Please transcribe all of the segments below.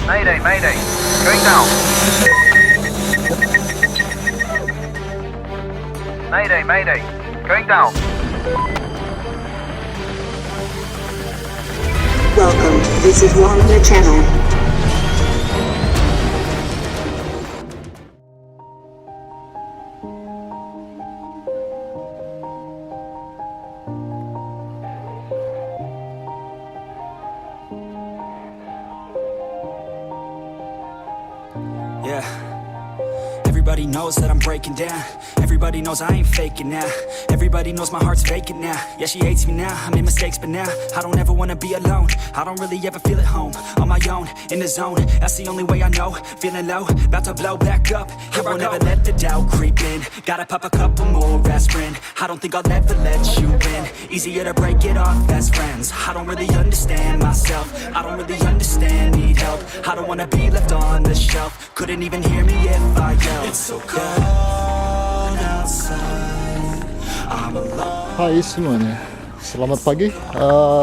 Mayday, mayday. Going down. Mayday, mayday. Going down. Welcome, this is the channel. Yeah. Everybody knows that I'm breaking down. Everybody knows I ain't faking now. Everybody knows my heart's vacant now. Yeah, she hates me now, I made mistakes but now I don't ever wanna be alone. I don't really ever feel at home. On my own, in the zone, that's the only way I know. Feeling low, about to blow back up. Here I won't ever let the doubt creep in. Gotta pop a couple more aspirin. I don't think I'll ever let you in. Easier to break it off best friends. I don't really understand myself. I don't really understand, need help. I don't wanna be left on the shelf. Couldn't even hear me if I yelled. It's so cold outside. I'm alone. Hai semuanya, selamat pagi.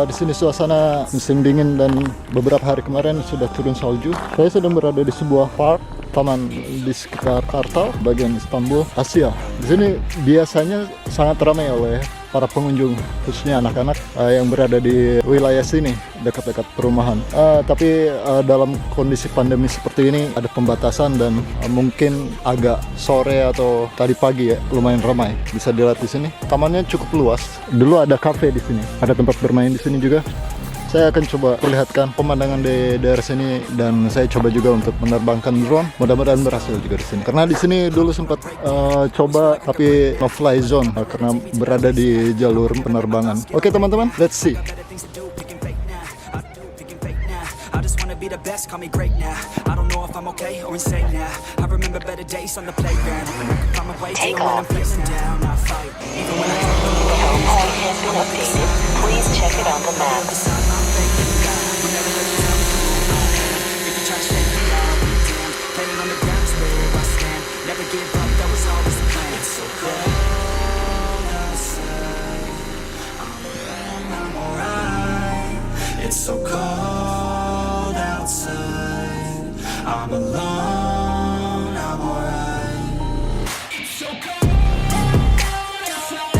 Di sini suasana musim dingin dan beberapa hari kemarin sudah turun salju. Saya sedang berada di sebuah park taman di sekitar Kartal, bagian Istanbul, Asia. Di sini biasanya sangat ramai oleh para pengunjung, khususnya anak-anak yang berada di wilayah sini dekat-dekat perumahan. Tapi dalam kondisi pandemi seperti ini ada pembatasan dan mungkin agak sore atau tadi pagi ya lumayan ramai. Bisa dilihat di sini. Tamannya cukup luas. Dulu ada kafe di sini, ada tempat bermain di sini juga. Saya akan coba perlihatkan pemandangan di daerah sini dan saya coba juga untuk menerbangkan drone. Mudah-mudahan berhasil juga di sini. Karena di sini dulu sempat coba tapi no fly zone karena berada di jalur penerbangan. Oke teman-teman, let's see. Be the best, call me great now. I don't know if I'm okay or insane now. I remember better days on the playground. Find my way even when I'm feeling down. I fight even when I The home point has been updated. Please check it on the map. Never give up, that was always the plan. It's so cold outside. I'm alright. It's so cold outside. I'm alone, I'm alright. It's so cold outside.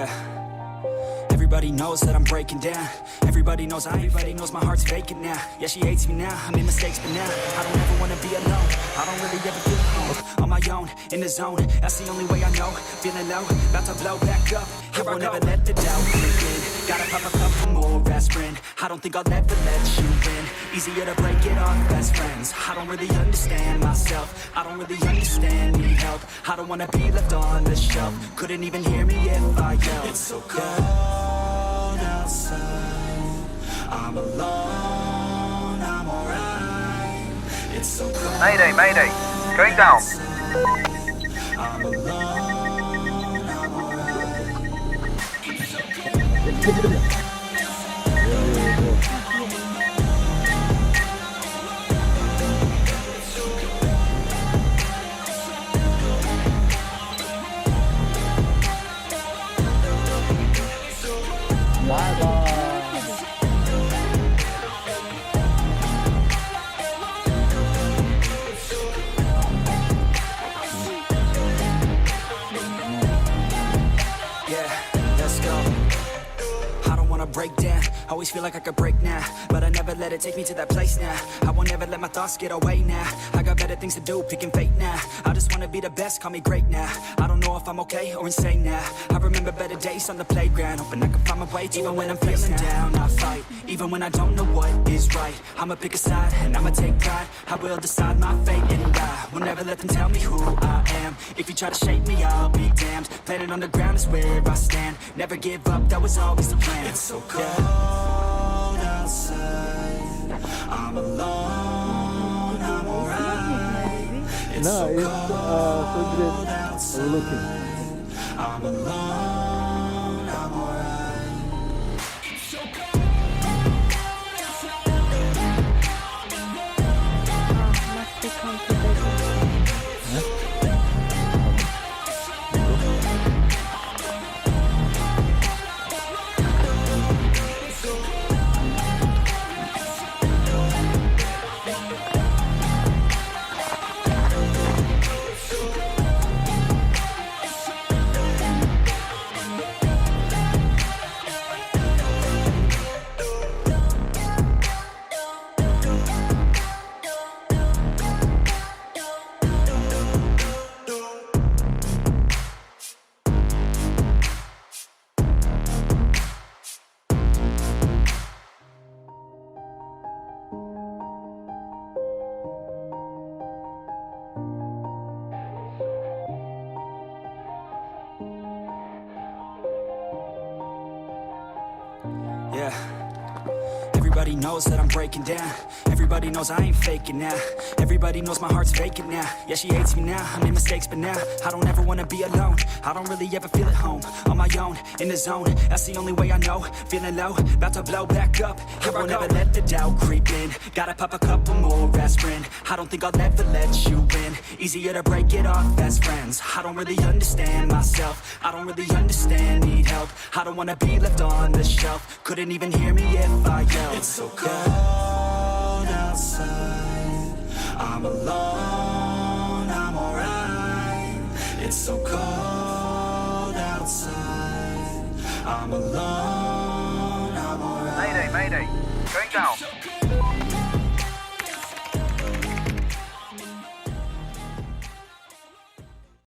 Yeah. Everybody knows that I'm breaking down. Everybody knows my heart's vacant now. Yeah, she hates me now, I made mistakes, but now I don't ever wanna be alone. I don't really ever feel home. On my own, in the zone, that's the only way I know. Feeling low, about to blow back up. Here I never let the doubt creep in. Gotta pop a couple more aspirin. I don't think I'll ever let you win. Easier to break it off best friends. I don't really understand myself. I don't really understand, need help. I don't wanna be left on the shelf. Couldn't even hear me if I yelled. It's so cold outside. I'm alone, I'm alright. It's so cold. Mayday, mayday. Going down. I'm alone, I'm alright. Bye bye. Yeah, let's go. I don't wanna break down. Always feel like I could break now, but I never let it take me to that place now. I won't ever let my thoughts get away now. I got better things to do, picking fate now. I just wanna be the best, call me great now. I don't know if I'm okay or insane now. I remember better days on the playground, hoping I can find my way. Even when I'm feeling down, I fight. Even when I don't know what is right, I'ma pick a side and I'ma take pride. I will decide my fate and I will never let them tell me who I am. If you try to shape me, I'll be damned. Planet on the ground is where I stand. Never give up, that was always the plan. It's so cold outside. I'm alone, I'm alright. It's No, so it's cold so great outside. looking. I'm alone, I'm alright. Must be comfortable. Yeah. Everybody knows that I'm breaking down. Everybody knows I ain't faking now. Everybody knows my heart's vacant now. Yeah, she hates me now, I made mistakes, but now I don't ever wanna be alone. I don't really ever feel at home. On my own, in the zone, that's the only way I know. Feeling low, about to blow back up. Here I won't ever let the doubt creep in. Gotta pop a couple more aspirin. I don't think I'll ever let you win. Easier to break it off best friends. I don't really understand myself. I don't really understand, need help. I don't wanna be left on the shelf. Couldn't even hear me if I yelled. It's so cold outside. I'm alone, I'm alright. It's so cold outside. I'm alone, I'm alright. Mayday, mayday. Going down.